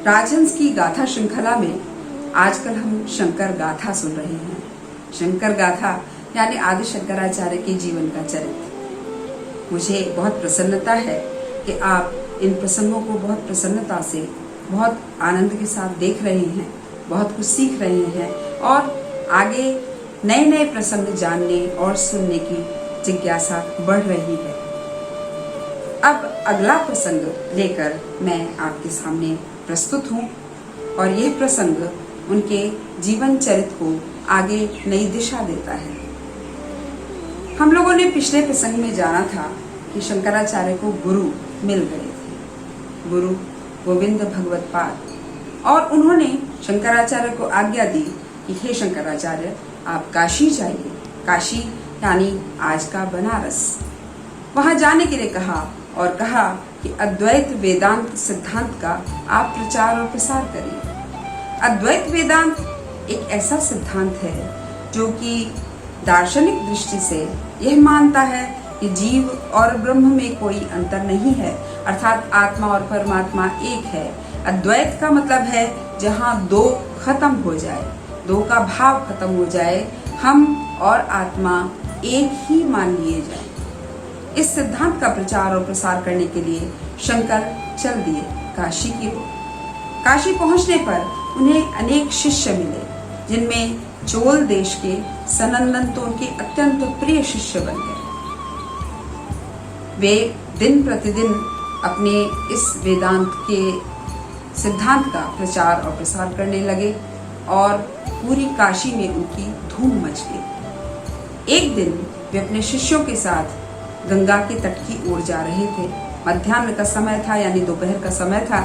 राजहंस की गाथा श्रृंखला में आजकल हम शंकर गाथा सुन रहे हैं। शंकर गाथा यानी आदि शंकराचार्य के जीवन का चरित्र। मुझे बहुत प्रसन्नता है कि आप इन प्रसंगों को बहुत प्रसन्नता से, बहुत आनंद के साथ देख रहे हैं, बहुत कुछ सीख रहे हैं और आगे नए नए प्रसंग जानने और सुनने की जिज्ञासा बढ़ रही है। अब अगला प्रसंग लेकर मैं आपके सामने प्रस्तुत हूँ और यह प्रसंग उनके जीवन चरित्र को आगे नई दिशा देता है। हम लोगों ने पिछले प्रसंग में जाना था कि शंकराचार्य को गुरु मिल गए थे, गुरु गोविंद भगवत पाद, और उन्होंने शंकराचार्य को आज्ञा दी कि हे शंकराचार्य, आप काशी जाइए। काशी यानी आज का बनारस। वहां जाने के लिए कहा और कहा कि अद्वैत वेदांत सिद्धांत का आप प्रचार और प्रसार करिए। अद्वैत वेदांत एक ऐसा सिद्धांत है जो कि दार्शनिक दृष्टि से यह मानता है कि जीव और ब्रह्म में कोई अंतर नहीं है, अर्थात आत्मा और परमात्मा एक है। अद्वैत का मतलब है जहाँ दो खत्म हो जाए, दो का भाव खत्म हो जाए, हम और आत्मा एक ही मान लिए जाए। इस सिद्धांत का प्रचार और प्रसार करने के लिए शंकर चल दिए काशी की ओर। काशी पहुंचने पर उन्हें अनेक शिष्य मिले, जिनमें चोल देश के सनंदन तो उनके अत्यंत प्रिय शिष्य बन गए। वे दिन प्रतिदिन अपने इस वेदांत के सिद्धांत का प्रचार और प्रसार करने लगे और पूरी काशी में उनकी धूम मच गई। एक दिन वे अपने शिष्यों के साथ गंगा के तट की ओर जा रहे थे। मध्याह्न का समय था, यानी दोपहर का समय था।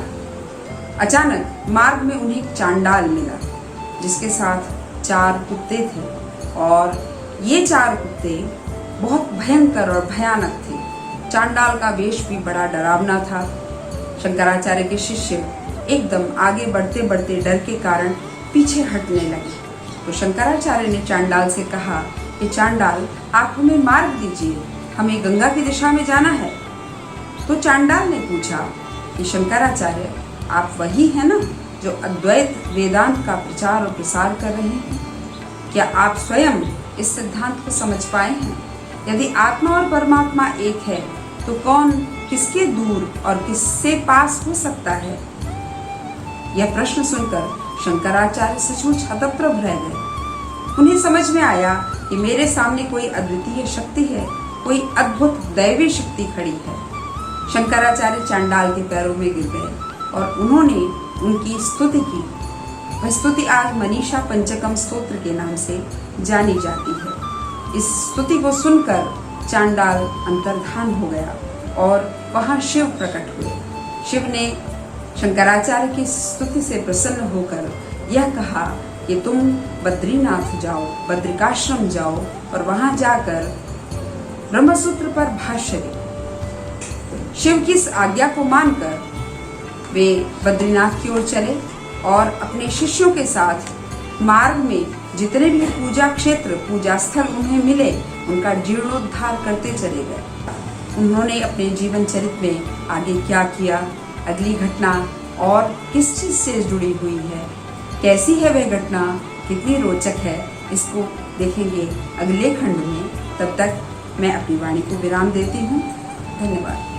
अचानक मार्ग में उन्हें एक चांडाल मिला, जिसके साथ 4 कुत्ते थे और ये 4 कुत्ते बहुत भयंकर और भयानक थे। चांडाल का वेश भी बड़ा डरावना था। शंकराचार्य के शिष्य एकदम आगे बढ़ते बढ़ते डर के कारण पीछे हटने लगे। तो शंकराचार्य ने चांडाल से कहा कि चांडाल, आप हमें मार्ग दीजिए, हमें गंगा की दिशा में जाना है। तो चांडाल ने पूछा कि शंकराचार्य, आप वही हैं ना जो अद्वैत वेदांत का प्रचार और प्रसार कर रहे हैं? क्या आप स्वयं इस सिद्धांत को समझ पाए हैं? यदि आत्मा और परमात्मा एक है तो कौन किसके दूर और किससे पास हो सकता है? यह प्रश्न सुनकर शंकराचार्य सचमुच हतप्रभ रह गए। उन्हें समझ में आया कि मेरे सामने कोई अद्वितीय शक्ति है, कोई अद्भुत दैवी शक्ति खड़ी है। शंकराचार्य चांडाल के पैरों में गिर गए और उन्होंने उनकी स्तुति की। वह स्तुति आज मनीषा पंचकम स्तोत्र के नाम से जानी जाती है। इस स्तुति को सुनकर चांडाल अंतर्धान हो गया और वहां शिव प्रकट हुए। शिव ने शंकराचार्य की स्तुति से प्रसन्न होकर यह कहा कि तुम बद्रीनाथ जाओ, बद्रिकाश्रम जाओ और वहां जाकर ब्रह्मसूत्र पर भाष्य दो। शिव की इस आज्ञा को मानकर वे बद्रीनाथ की ओर चले और अपने शिष्यों के साथ मार्ग में जितने भी पूजा क्षेत्र, पूजा स्थल उन्हें मिले, उनका जीर्णोद्धार करते चले गए। उन्होंने अपने जीवन चरित्र में आगे क्या किया, अगली घटना और किस चीज से जुड़ी हुई है, कैसी है वह घटना, कितनी रोचक है, इसको देखेंगे अगले खंड में। तब तक मैं अपनी वाणी को विराम देती हूँ। धन्यवाद।